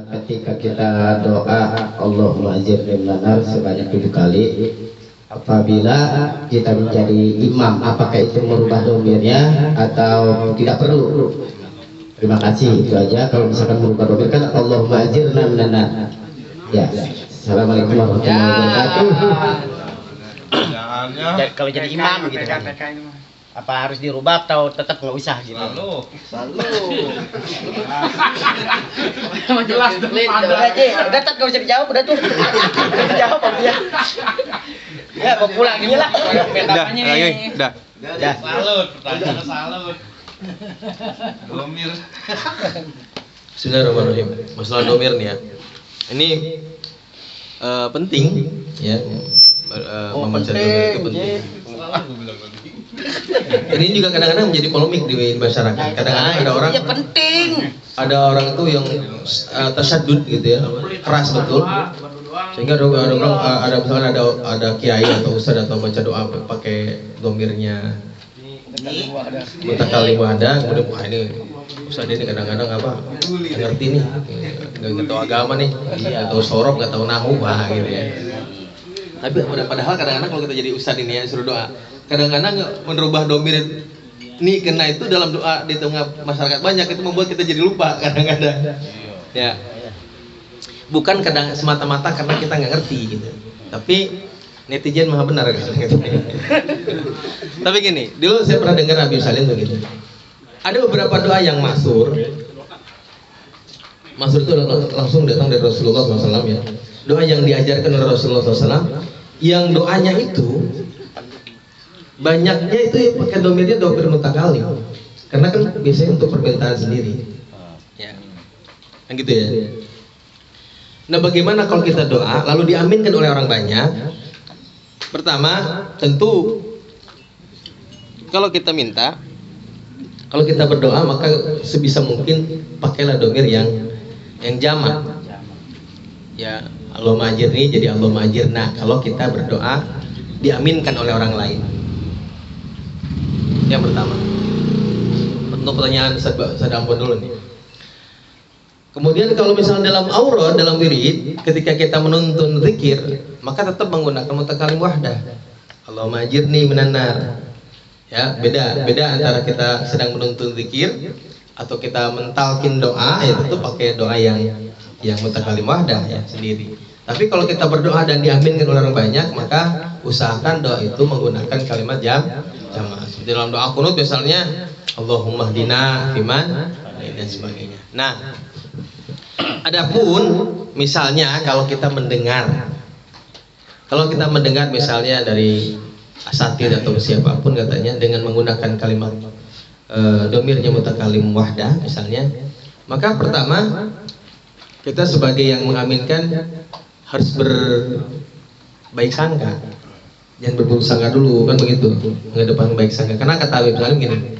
ketika kita doa Allahumma ajirni minan nar sebanyak 7 kali, apabila kita menjadi imam, apakah itu merubah domirnya atau tidak perlu? Terima kasih, itu aja. Kalau misalkan merubah domir kan Allahumma ajirna minan nar. Ya, assalamualaikum warahmatullahi wabarakatuh. Kalau jadi imam gitu kan, apa harus dirubah atau tetap nggak usah gitu? Jelas udah aja, udah tak nggak usah dijawab, udah tuh dijawab apa ya? Ya mau pulang gini lah. Udah. Salut, pertanyaan salut. Domir. Bismillahirrahmanirrahim. Masalah domir nih ya. Ini penting ya. Membaca domir itu penting. Ini juga kadang-kadang menjadi polemik di masyarakat. Kadang-kadang ada orang penting. Ada orang tuh yang tersyadud gitu ya, keras betul. Sehingga ada misalkan ada kiai atau ustadz atau baca doa pakai domirnya mutakalim wahda, kemudian wah ini ustadz ini kadang-kadang apa nggak ngerti nih, nggak tahu agama nih, nggak tahu sorof, nggak tahu nahu, wah gitu ya. Tapi padahal kadang-kadang kalau kita jadi ustadz ini ya suruh doa, kadang-kadang merubah domir ini kena itu dalam doa di tengah masyarakat banyak itu membuat kita jadi lupa kadang-kadang. Ya. Bukan kadang semata-mata karena kita nggak ngerti gitu, tapi netizen maha benar gitu. Tapi gini, dulu saya pernah dengar Habib Salim begitu. Ada beberapa doa yang masyhur itu langsung datang dari Rasulullah SAW ya. Doa yang diajarkan oleh Rasulullah SAW, yang doanya itu banyaknya itu ya pakai domirnya domir mutakalim, karena kan biasanya untuk permintaan sendiri. Ya, kan gitu ya. Nah, bagaimana kalau kita doa lalu diaminkan oleh orang banyak? Pertama, tentu kalau kita minta, kalau kita berdoa maka sebisa mungkin pakailah domir yang jamak. Ya, Allahumma ajirni jadi Allahumma ajirna. Kalau kita berdoa diaminkan oleh orang lain. Yang pertama. Untuk pertanyaan saya ampun dulu nih. Kemudian kalau misalnya dalam aurad, dalam wirid, ketika kita menuntun zikir, maka tetap menggunakan mutakalim wahdah. Allahumma ajirni minan nar. Ya, beda antara kita sedang menuntun zikir atau kita mentalkin doa, ya tetap pakai doa yang mutakalim wahdah ya sendiri. Tapi kalau kita berdoa dan diaminkan oleh orang banyak, maka usahakan doa itu menggunakan kalimat jamaah. Seperti dalam doa kunut misalnya Allahumma hdina fiman dan sebagainya. Nah, adapun misalnya kalau kita mendengar misalnya dari asatid atau siapapun katanya dengan menggunakan kalimat domirnya mutakalim wahdah misalnya, maka pertama kita sebagai yang mengaminkan harus berbaik sangka, jangan berburuk sangka dulu kan begitu, mengedepan baik sangka. Karena kata Habib Salim gini,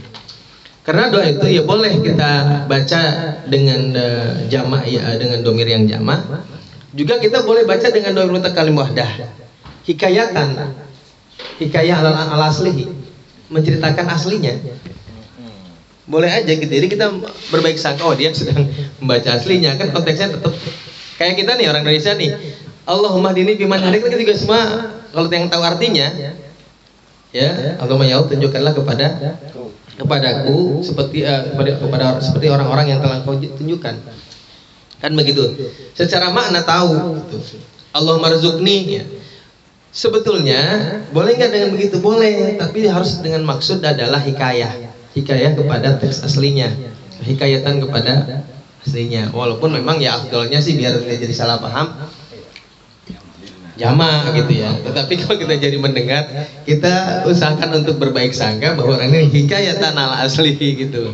karena doa itu ya boleh kita baca dengan jamak ya, dengan domir yang jamak. Juga kita boleh baca dengan domir mutakalim wahdah. Hikayah ala aslihi, menceritakan aslinya. Boleh aja gitu. Jadi kita berbaik sangka, oh dia sedang membaca aslinya, kan konteksnya tetap kayak kita nih orang Indonesia nih. Allahumma hdini fiman hadait, kan juga semua kalau yang tahu artinya ya, Allahumma ya tunjukkanlah kepadaku seperti orang-orang yang telah kau tunjukkan, kan begitu. Secara makna tahu gitu. Allahumma rzuqni ya. Sebetulnya boleh nggak dengan begitu? Boleh, tapi harus dengan maksud adalah hikayah kepada teks aslinya, hikayatan kepada aslinya. Walaupun memang ya afdolnya sih biar tidak jadi salah paham jamak gitu ya. Tetapi kalau kita jadi mendengar, kita usahakan untuk berbaik sangka bahwa orang ini hikayatan ala asli gitu.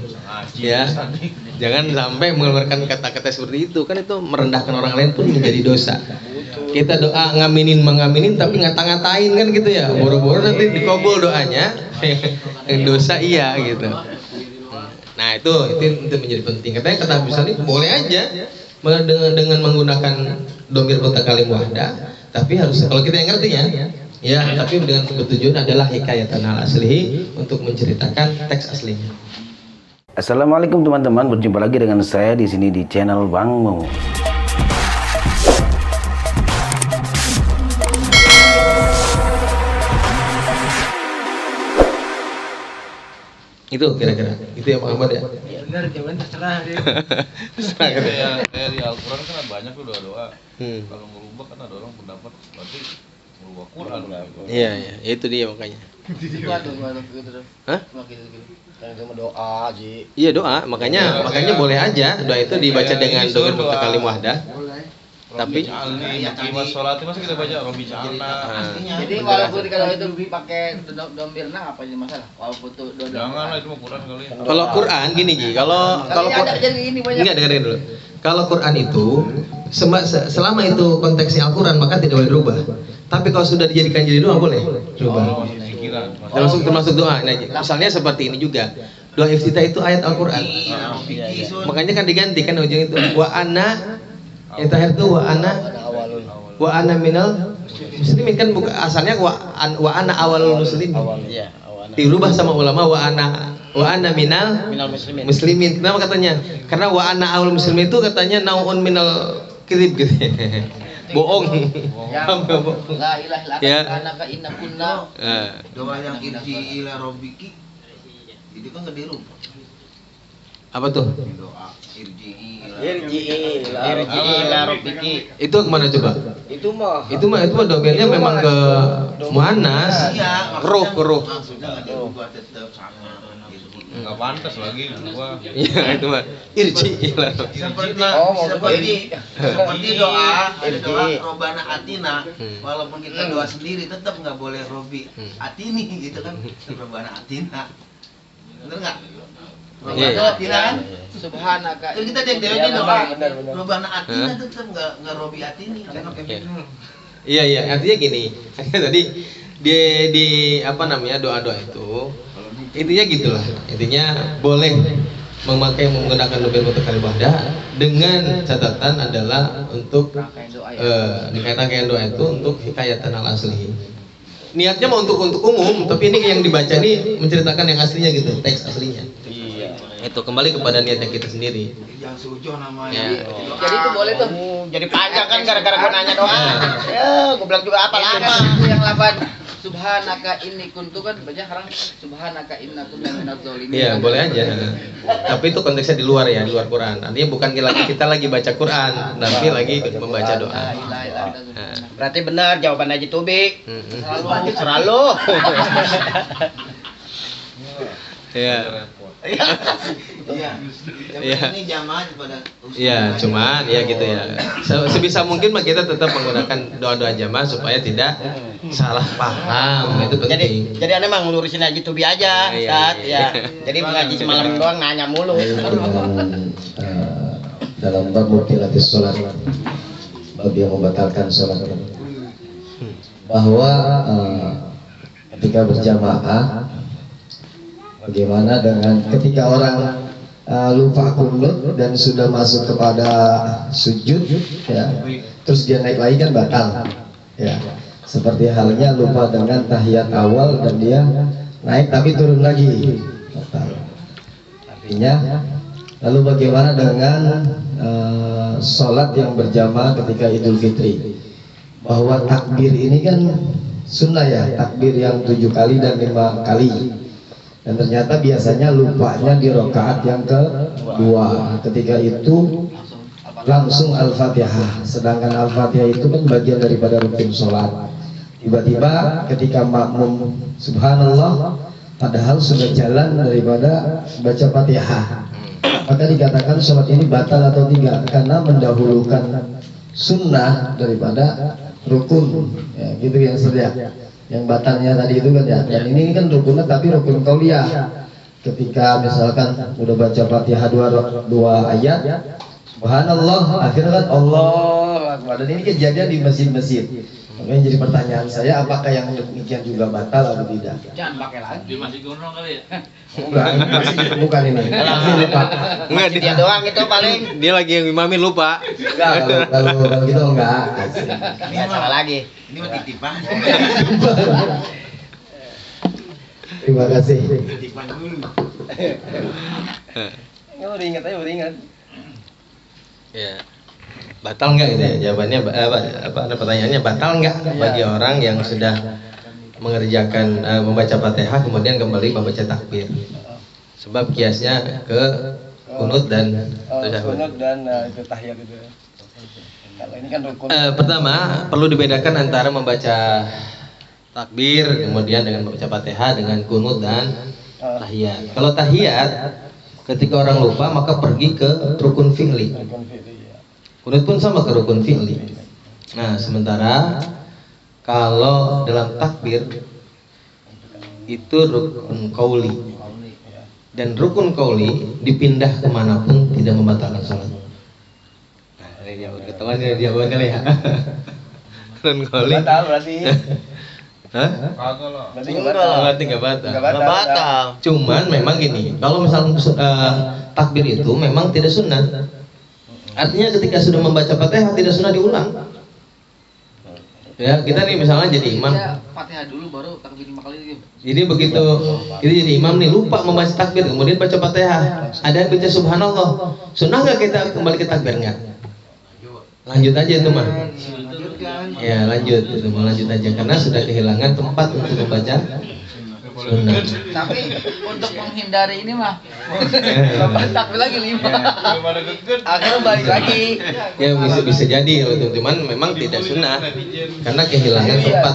Ya, jangan sampai mengeluarkan kata-kata seperti itu, kan itu merendahkan orang lain pun menjadi dosa. Kita doa mengaminin tapi ngata-ngatain kan gitu ya, boro-boro nanti dikabul doanya, dosa iya gitu. Nah itu menjadi penting. Katanya kata Habib Salim boleh aja dengan menggunakan domir mutakalim wahdah, tapi harus kalau kita yang ngerti ya, tapi dengan tujuan adalah hikayatan al aslihi, untuk menceritakan teks aslinya. Assalamualaikum teman-teman, berjumpa lagi dengan saya di sini di channel Bang Mo. Itu kira-kira. Itu ya Muhammad ya. Benar, jangan terserah dia. Terserah gitu. Kayak di Al-Quran kan ada banyak tuh doa-doa. Kalau merubah kan ada orang pendapat berarti merubah Quran. Iya, itu dia makanya. Hah? Kan cuma doa Ji. Iya doa, makanya boleh aja doa itu dibaca dengan domir mutakalim wahdah. Tapi Lima sholat masa kita baca Robi Cana. Jadi walaupun kalau itu pakai dombirna apa jadi masalah? Walaupun itu Jangan lah itu mah Quran kali. kalau Quran gini Ji, kalau ada jadi ini banyak. enggak dengerin dulu. Kalau Quran itu selama itu konteksnya Al-Quran maka tidak boleh dirubah. Tapi kalau sudah dijadikan jadi doa boleh rubah. Termasuk doa. Nah, misalnya seperti ini juga. Doa iftitah itu ayat Al-Quran. Makanya kan diganti kan ujung itu wa ana yang terakhir itu wa ana minal muslimin kan bukan asalnya wa ana awalul muslimin. Iya, Dirubah sama ulama wa ana minal muslimin. Kenapa katanya? Karena wa ana awal muslimin itu katanya naun minal kirib gitu. Bohong. La ilaha illallah anaka inna kunna. Doa yang irji ila rabbiki itu kan enggak dirubah. Apa tuh? Doa irji ila rabbiki. Itu kemana coba? Itu mah Itu mah domirnya memang ke muannas. Roh. maksudnya enggak dirubah tetap sama irji. Enggak pantas lagi gua. Iya, itu mah irji ila. Seperti doa ada doa robana atina walaupun kita doa sendiri tetap nggak boleh robi atini gitu kan robana atina bener nggak? Iya. Robana atina kan subhanaka. terus kita dek doa robana atina tetap nggak robi atini Iya, artinya gini. Tadi di apa namanya doa-doa itu intinya gitulah. Intinya boleh menggunakan domir mutakalim wahdah dengan catatan adalah untuk rangkaian doa itu untuk hikayatan al asli. Niatnya mau untuk umum, tapi ini yang dibaca ini menceritakan yang aslinya gitu, teks aslinya. Iya. Itu kembali kepada niatnya kita sendiri. yang sujo namanya Jadi itu boleh tuh. Jadi panjang kan gara-gara gua nanya doa. Ya, gua bilang juga apa lama yang lapan. Subhanaka inni kuntu kan banyak orang subhanaka inna kunna minadz zalimin. Iya, boleh aja. Tapi itu konteksnya di luar ya, di luar Quran. Artinya bukan kita lagi baca Quran, tapi lagi membaca doa. Berarti benar jawaban Haji Tubi. Selalu. Iya. Iya ini jamaah pada Iya, cuman ya gitu ya. Sebisa mungkin mah kita tetap menggunakan doa-doa jamaah supaya tidak salah paham. Itu penting. Jadi aneh mah ngelurusin Haji Tubi aja, Ustaz. Ya. Jadi mengaji semalam doang nanya mulu. Dalam bab mubtilatis sholat, bab yang membatalkan sholat, bahwa ketika berjamaah, bagaimana dengan ketika orang lupa kunut dan sudah masuk kepada sujud, ya, terus dia naik lagi kan batal, ya. Seperti halnya lupa dengan tahiyat awal dan dia naik tapi turun lagi, batal. Artinya, lalu bagaimana dengan sholat yang berjamaah ketika Idul Fitri? Bahwa takbir ini kan sunnah ya, takbir yang 7 kali dan 5 kali. Dan ternyata biasanya lupanya di rakaat yang kedua. Ketika itu langsung Al-Fatihah. Sedangkan Al-Fatihah itu kan bagian daripada rukun sholat. Tiba-tiba ketika makmum subhanallah, padahal sudah jalan daripada baca Fatihah, maka dikatakan sholat ini batal atau tidak, karena mendahulukan sunnah daripada rukun, ya, gitu yang sedia. Yang batalnya tadi itu kan ya, dan ini kan rukunnya tapi rukun qauliyah. Ketika misalkan udah baca Fatihah dua ayat, subhanallah, akhirnya kan Allah Akbar. Dan ini kejadian di masjid-masjid. Makanya jadi pertanyaan saya, apakah yang demikian juga batal atau tidak? Jangan pakai lagi. Dia masih gondrong kali ya. Enggak, ini masih ditemukan ini. Langsung lupa. Enggak, Dia doang itu paling. dia lagi yang imamin lupa. Enggak, kalau gitu enggak. Enggak salah lagi. ini mah titipan Terima kasih. titipan dulu Ya udah ingat aja, udah ingat. Ya. Batal enggak gitu ya? Jawabannya pertanyaannya batal enggak bagi orang yang sudah mengerjakan membaca Fatihah kemudian kembali membaca takbir. Sebab kiasnya ke kunut dan tasyahud. Kunut dan itu tahiyat itu. Kalau ini kan rukun. Pertama, perlu dibedakan antara membaca takbir kemudian dengan membaca Fatihah dengan kunut dan tahiyat. Kalau tahiyat ketika orang lupa maka pergi ke rukun fi'li. Kunut pun sama ke rukun fi'li. Nah, sementara kalau dalam takbir itu rukun qauli. Dan rukun qauli dipindah kemanapun tidak membatalkan sholat. Nah, ini dia ketahuan dia kali ya. Rukun qauli. Batal berarti. Hah? Kagak lah. Berarti Berarti nggak batal. Nggak batal. Cuman memang gini, kalau misalnya takbir itu memang tidak sunnah. Artinya ketika sudah membaca Fatihah tidak sunnah diulang. Ya, kita nih misalnya jadi imam. Fatihah dulu baru takbir 5 kali gitu. Jadi begitu kita jadi imam nih lupa membaca takbir kemudian baca Fatihah. Ada yang baca subhanallah. Sunnah nggak kita kembali ke takbir nggak? Lanjut aja itu mah. Ya lanjut, itu mau lanjut aja karena sudah kehilangan tempat untuk membaca sunnah. Tapi untuk menghindari ini mah takbir lagi 5. Akhirnya balik lagi. Ya bisa jadi itu, cuman memang tidak sunnah karena kehilangan tempat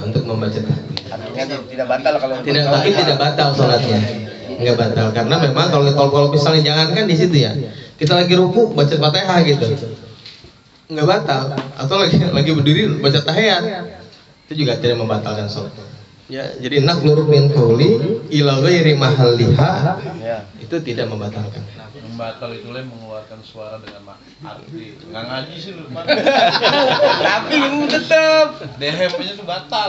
untuk membaca takbir. Artinya tidak batal kalau Tidak, tapi tidak batal sholatnya, nggak batal karena memang kalau misalnya jangankan di situ ya, kita lagi ruku baca Fatihah gitu, nggak batal, atau lagi berdiri baca tahiyat itu juga tidak membatalkan sholat. Ya, jadi naqlur min qauli ila ghairi mahalliha itu tidak membatalkan. Membatal itu mengeluarkan suara dengan arti. Nggak ngaji sih lu. Tapi lu tetap. DHP-nya tuh batal.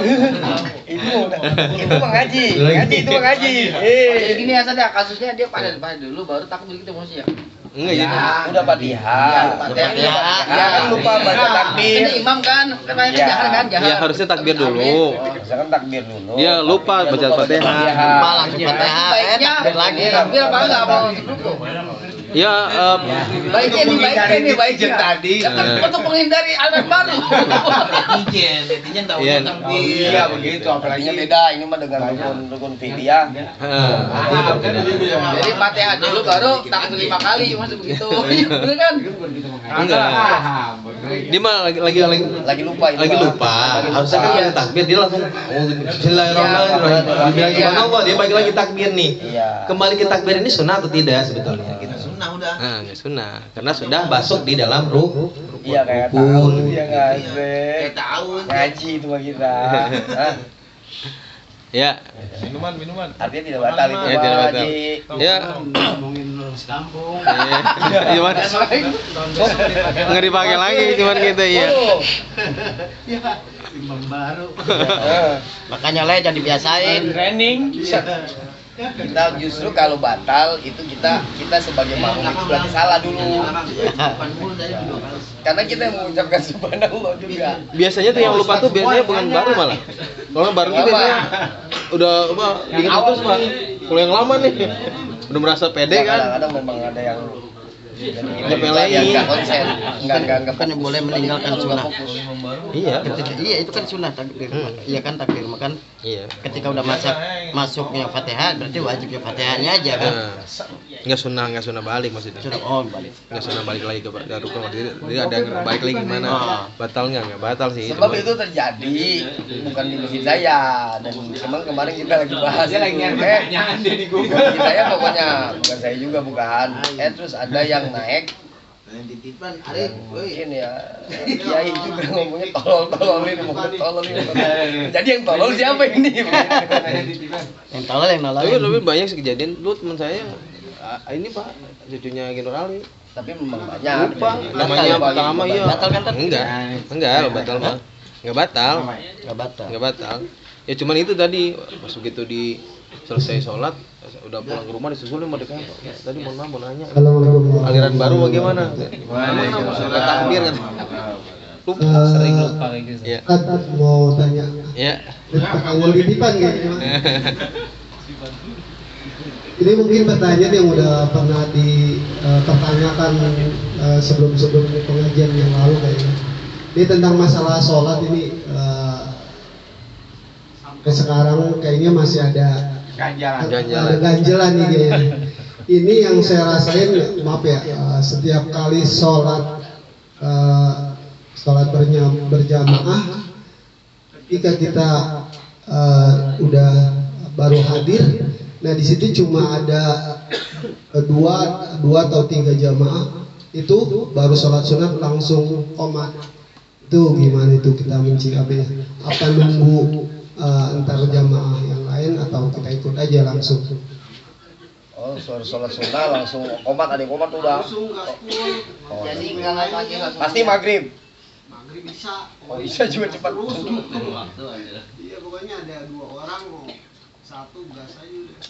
Itu mah ngaji. Itu mah ngaji. Jadi gini ya saja kasusnya dia pada dulu baru takbir kita mesti ya. Enggak ya. Udah Fatihah. Ya kan lupa baca takbir. Ini imam kan banyak jahar kan jahar. Ya harusnya takbir dulu. Misalkan takbir dulu. Dia lupa baca Fatihah. Lupa langsung Fatihah. Baiknya lagi takbir apa enggak mau ruku. Ya baiknya tadi. Untuk menghindari anak baru. Netizen tahu Iya. takbir. Iya begitu, apalagi beda ini mah dengan rukun fi'liyah. Jadi Fatihah dulu baru takbir 5 kali masih begitu. Bener kan? Enggak. Dia mah Lagi lupa itu. lagi lupa. Harusnya kan baca takbir dia langsung bismillahirrahmanirrahim. Dibilang subhanallah dia bagi lagi takbir nih. Iya. Kembali ke takbir ini sunnah atau tidak sebetulnya gitu. Sunnah udah. Nah, nggak sunnah karena sudah masuk di dalam rukun. Iya kayak tahun dia ngasih. Kayak tahu. Ngaji itu mah kita. Hah? Ya. Minuman. Artinya tidak batal itu Ya, tidak Pak batal. Haji. Ya. Ngomongin kampung. Gimana? Nggak dipakai lagi cuman gitu ya. Imam baru. Makanya lah jangan dibiasain. Training. Kita justru kalau batal itu kita sebagai makmum itu berarti salah dulu. Karena kita yang mengucapkan subhanallah juga. Biasanya tuh yang lupa tuh biasanya bukan baru malah. Kalau baru tuh biasanya udah diingat terus Pak. Kalau yang lama nih udah merasa pede kan. Kadang-kadang memang ada yang Nyepelein. nggak konsen, nggak Kan boleh meninggalkan sunnah. Iya. Iya itu kan sunnah takbir. Iya kan takbir makan. Iya. Ketika udah masuknya Fatihah berarti wajibnya Fatihahnya aja kan. Nggak sunnah balik maksudnya. Sudah balik. Nggak sunnah balik lagi ke rukun. Jadi ada yang balik lagi gimana? Batal nggak batal sih. sebab itu terjadi bukan di masjid saya dan memang kemarin kita lagi bahas di Google saya pokoknya bukan saya juga bukan terus ada yang naik Titipan dan mungkin ya kiai juga ngomongnya tolol-tololin jadi yang tolol siapa ini Yang tolol yang Tapi banyak sih kejadian. Dulu teman saya ini Pak, cucunya Ginur Ali. tapi memang banyak Lupa namanya pertama ya. Batal kan tadi? Enggak batal mah. Enggak batal. Ya cuman itu tadi pas begitu di selesai sholat udah pulang ke rumah disusulin mau dekat. Tadi mau nanya. Aliran baru bagaimana? Sholat takbir kan. Sering lupa kayak gitu. Ya. Mau tanya Ya. tentang awal titipan kayaknya. Ini mungkin pertanyaan yang udah pernah dipertanyakan sebelum pengajian yang lalu kayaknya. Ini tentang masalah sholat ini sampai sekarang kayaknya masih ada ada ganjelan nih kayaknya. Ini yang saya rasain, maaf ya, setiap kali sholat berjamaah, ketika kita udah baru hadir, nah di situ cuma ada dua atau tiga jamaah itu baru sholat sunat langsung qomat. Itu gimana itu kita mencikapinya? Apa nunggu antar jamaah yang lain atau kita ikut aja langsung? Oh, sholat sunnah langsung qomat, ada yang qomat udah. Oh, Jadi enggak lagi langsung. pasti maghrib. Maghrib bisa. Oh, bisa juga cepat. Iya, pokoknya ada dua orang, satu gas aja udah.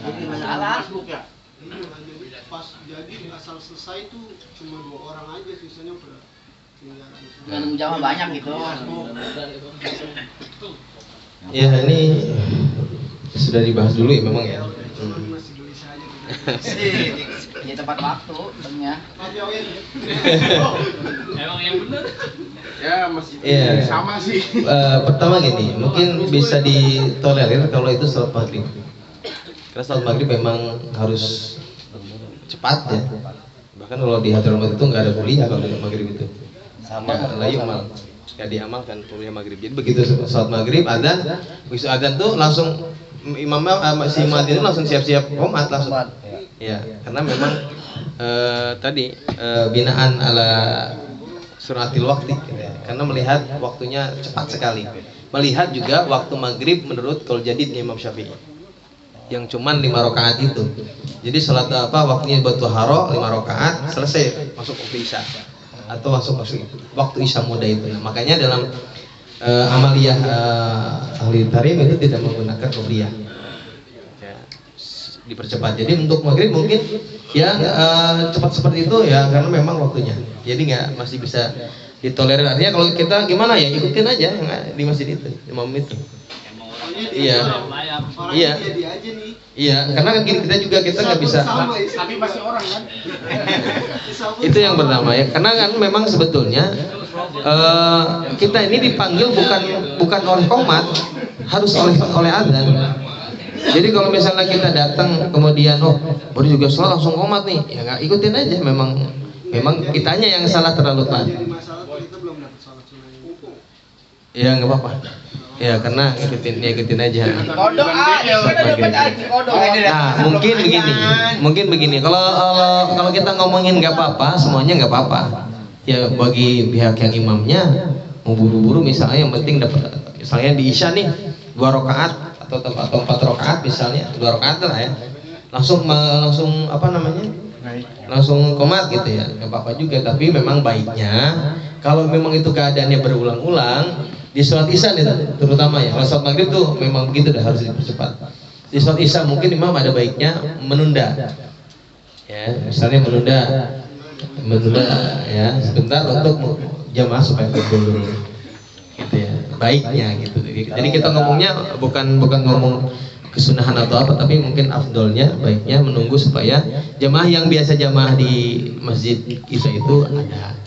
Jadi masalah ya. Iya, jadi pas jadi asal selesai tuh cuma dua orang aja, sisanya pada tinggal. Dengan jamaah banyak gitu. Ya ini sudah dibahas dulu ya memang ya. Masih gelisah aja. Di tempat waktu tengah. Emang yang bener. Ya masih Iya. sama sih. Pertama gini, mungkin bisa ditolerir kalau itu sholat maghrib. Karena sholat maghrib memang harus cepat ya. Bahkan kalau di Hadramaut itu nggak ada kuliah kalau di maghrib itu. Sama Layumal, nggak diamalkan kuliah maghrib. Jadi begitu sholat maghrib adzan, begitu adzan tuh langsung imamnya si muadzin langsung siap-siap qomat langsung. Ya, karena memang tadi binaan ala suratil waktu gitu ya. Karena melihat waktunya cepat sekali. Melihat juga waktu maghrib menurut kalau jadi Imam Syafi'i yang cuman 5 rakaat itu. Jadi salat waktunya buat tuharo 5 rakaat selesai masuk waktu isya atau masuk waktu isya muda itu. Nah, makanya dalam amaliyah ahli tarim itu tidak menggunakan qobliyah. Ya, dipercepat. Jadi untuk maghrib mungkin ya cepat seperti itu ya karena memang waktunya. Jadi nggak masih bisa ditolerir. Artinya kalau kita gimana ya ikutin aja yang di masjid itu, imam itu. Iya. Iya. Iya, karena kan kita nggak bisa. Tapi masih orang kan. Itu yang pertama ya. Karena kan memang sebetulnya kita ini dipanggil bukan oleh qomat, harus oleh adzan. Jadi kalau misalnya kita datang kemudian baru juga sholat langsung qomat nih, ya nggak ikutin aja. Memang kitanya yang salah terlalu telat. Ya nggak apa-apa. Ya karena ikutin aja. Kodok Nah mungkin begini. Kalau kita ngomongin nggak apa-apa, semuanya nggak apa-apa. Ya bagi pihak yang imamnya mau buru-buru misalnya yang penting dapat misalnya di isya nih 2 rakaat atau 4 rakaat misalnya 2 rakaat lah ya. Langsung apa namanya? Langsung qomat gitu ya. Nggak apa-apa juga. Tapi memang baiknya kalau memang itu keadaannya berulang-ulang di sholat isya nih terutama ya. Kalau sholat maghrib tuh memang begitu dah harus dipercepat. Di sholat isya mungkin imam ada baiknya menunda. Ya, misalnya menunda ya sebentar untuk jamaah supaya kumpul gitu ya. Baiknya gitu. Jadi kita ngomongnya bukan ngomong kesunahan atau apa, tapi mungkin afdolnya baiknya menunggu supaya jamaah yang biasa jamaah di masjid isya itu ada.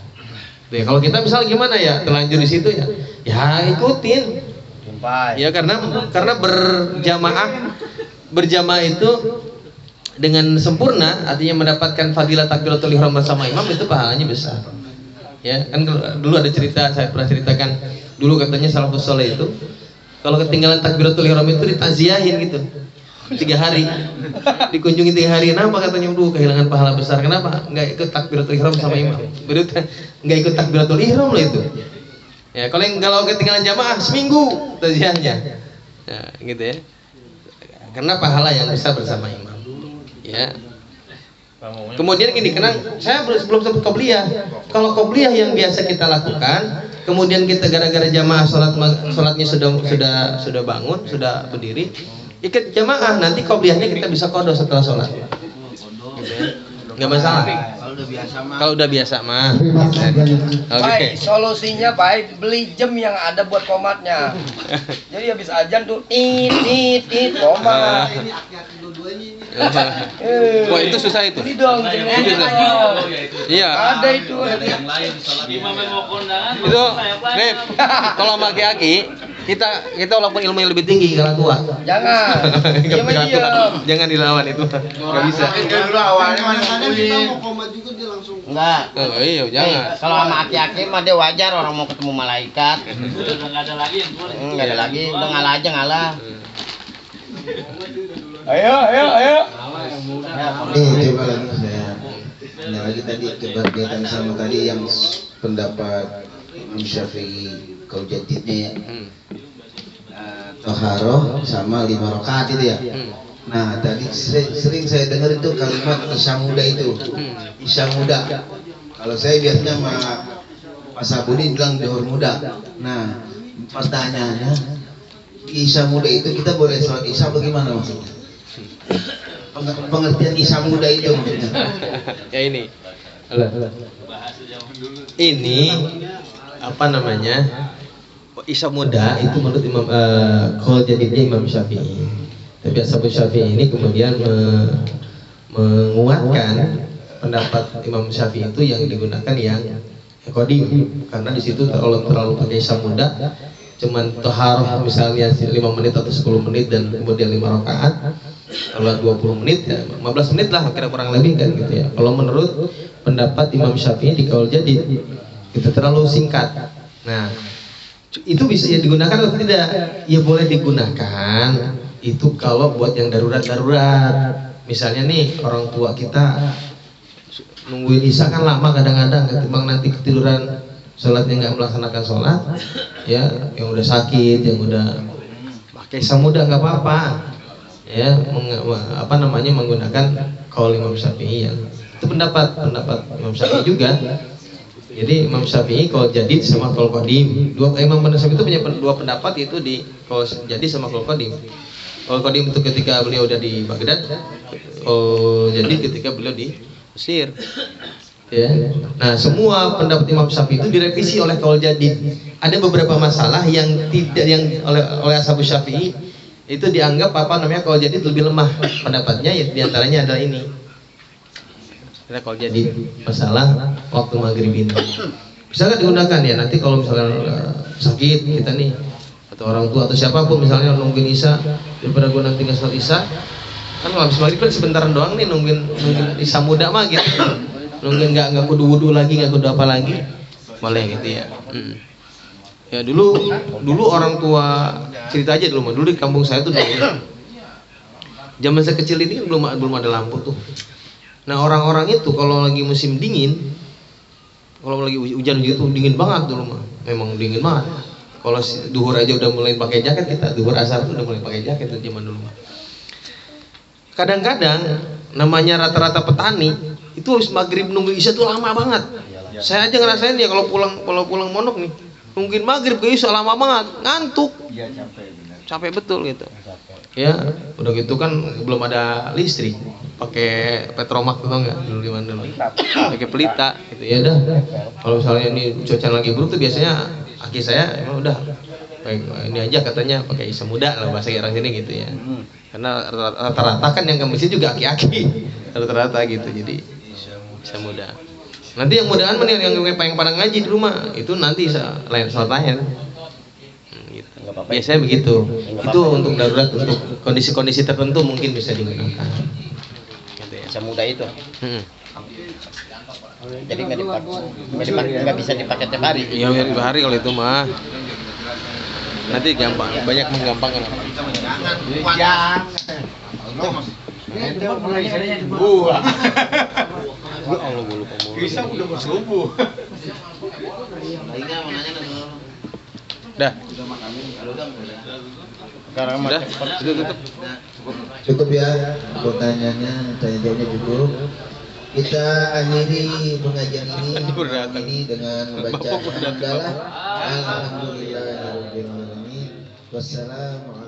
Ya, kalau kita misalnya gimana ya terlanjur di situ ya ikutin. Ya karena berjamaah itu dengan sempurna artinya mendapatkan fadilah takbiratul ihram bersama imam itu pahalanya besar. Ya kan dulu ada cerita saya pernah ceritakan dulu katanya salafus saleh itu kalau ketinggalan takbiratul ihram itu ditaziahin gitu 3 hari dikunjungi 3 hari. Kenapa katanya? Kehilangan pahala besar. Kenapa? Nggak ikut takbiratul ihram sama imam. Nggak ikut takbiratul ihram loh itu. Ya kalau ketinggalan jamaah seminggu taziahnya. Ya, gitu ya. Karena pahala yang besar bersama imam. Ya. Kemudian gini, saya belum sebut qobliyah. Kalau qobliyah yang biasa kita lakukan, kemudian kita gara-gara jamaah sholatnya sudah bangun, sudah berdiri, ikut jamaah, nanti qobliyahnya kita bisa qadha setelah sholat. Nggak masalah. Kalau udah biasa mah. Baik, solusinya baik beli jam yang ada buat komatnya. Jadi habis ajan tuh tit komat. Wah itu susah itu. Ini dong Iya. ada itu. Yang lain sholat imam mau kondangan. Itu, Rep, kalau sama aki-aki kita walaupun ilmunya lebih tinggi kalah tua. Jangan. Diam aja. Jangan dilawan itu. Enggak bisa. Dulu awalnya mana Kadang kita mau koma juga dia langsung. Enggak. Oh, iya, jangan. Kalau sama aki-aki mah dia wajar orang mau ketemu malaikat. Enggak ada lagi yang boleh. Enggak ada lagi, udah ngalah aja ngalah. Ayo. Coba lagi saya. Nah lagi tadi berkaitan sama tadi yang pendapat Imam Syafi'i kau jadidnya ya. Toharoh sama 5 rakaat itu ya. Nah tadi sering saya dengar itu kalimat isya muda itu. Isya muda. Kalau saya biasanya sama Pak Sabudin bilang johor muda. Nah pertanyaannya isya muda itu kita boleh sholat isya bagaimana maksudnya? Pengertian isya muda itu maksudnya. Ya ini. Ini apa namanya? Isya muda itu menurut Imam kalau jadinya Imam Syafi'i. Tapi Ashabus Syafi'i ini kemudian menguatkan pendapat Imam Syafi'i itu yang digunakan yang qadim, karena di situ terlalu pakai isya muda, cuman toharoh misalnya 5 menit atau 10 menit dan kemudian 5 rakaat. Kalau 20 menit ya 15 menit lah kira kurang lebih kan gitu ya. Kalau menurut pendapat Imam Syafi'i di kaul jadid itu terlalu singkat. Nah, itu bisa ya digunakan atau tidak? Ya boleh digunakan. Itu kalau buat yang darurat-darurat. Misalnya nih orang tua kita nungguin isya kan lama kadang-kadang, ketimbang nanti ketiduran sholatnya nggak melaksanakan sholat, ya yang udah sakit, yang udah pakai isya muda nggak apa-apa. Ya, menggunakan qaul Imam Syafi'i yang itu pendapat Imam Syafi'i juga. Jadi Imam Syafi'i qaul jadid sama qaul qadim. Imam Syafi'i itu punya dua pendapat, yaitu di qaul jadid sama qaul qadim. Qaul qadim itu ketika beliau udah di Baghdad, qaul jadid ketika beliau di Mesir. Ya. Nah, semua pendapat Imam Syafi'i itu direvisi oleh qaul jadid. Ada beberapa masalah yang tidak oleh Ashabus Syafi'i itu dianggap qaul jadid lebih lemah pendapatnya, ya diantaranya adalah ini. Karena qaul jadid masalah waktu maghrib ini bisa nggak digunakan ya nanti kalau misalnya sakit kita nih atau orang tua atau siapapun misalnya nungguin isya, daripada gue nanti nggak sholat isya kan kalau habis maghrib kan sebentaran doang nih nungguin isya muda mah gitu, nungguin nggak kudu wudu lagi, nggak kudu apa lagi, boleh gitu ya. Ya dulu orang tua cerita aja dulu di kampung saya tuh dulu. Zaman saya kecil ini belum ada lampu tuh. Nah orang-orang itu kalau lagi musim dingin, kalau lagi hujan gitu dingin banget dulu mah, memang dingin banget. Kalau duhur aja udah mulai pakai jaket kita, duhur asar tuh udah mulai pakai jaket tuh zaman dulu mah. Kadang-kadang namanya rata-rata petani itu habis maghrib nunggu isya tuh lama banget. Saya aja ngerasain ya kalau pulang mondok nih. Mungkin maghrib ke isya lama banget, ngantuk. Iya capek betul gitu. Ya, udah gitu kan belum ada listrik, pakai petromak tuh enggak dulu di mana dulu. Pakai pelita gitu ya dah. Kalau misalnya ini cuaca lagi buruk tuh biasanya aki saya emang udah ini aja katanya pakai isya muda lah bahasa orang sini gitu ya. Karena rata-rata kan yang ke masjid juga aki-aki. Rata-rata gitu. Jadi isya muda. Nanti yang mudahan yang pada ngaji di rumah itu nanti lain sholat lain. Gitu. Biasanya begitu. Itu untuk darurat, untuk kondisi-kondisi tertentu mungkin bisa digunakan. Gitu ya. Isya muda itu. Jadi nggak bisa dipakai tiap hari. Iya tiap hari kalau itu mah. Nanti gampang, banyak menggampangkan. Jangan. Buah. Allah gue lupa mulu. Bisa udah mau subuh. Dah. Sekarang Udah, tutup. Cukup ya pertanyaannya, tanya jawabnya cukup. Kita akhiri pengajian ini dengan membaca hamdalah. Alhamdulillahirabbil alamin. Wassalamu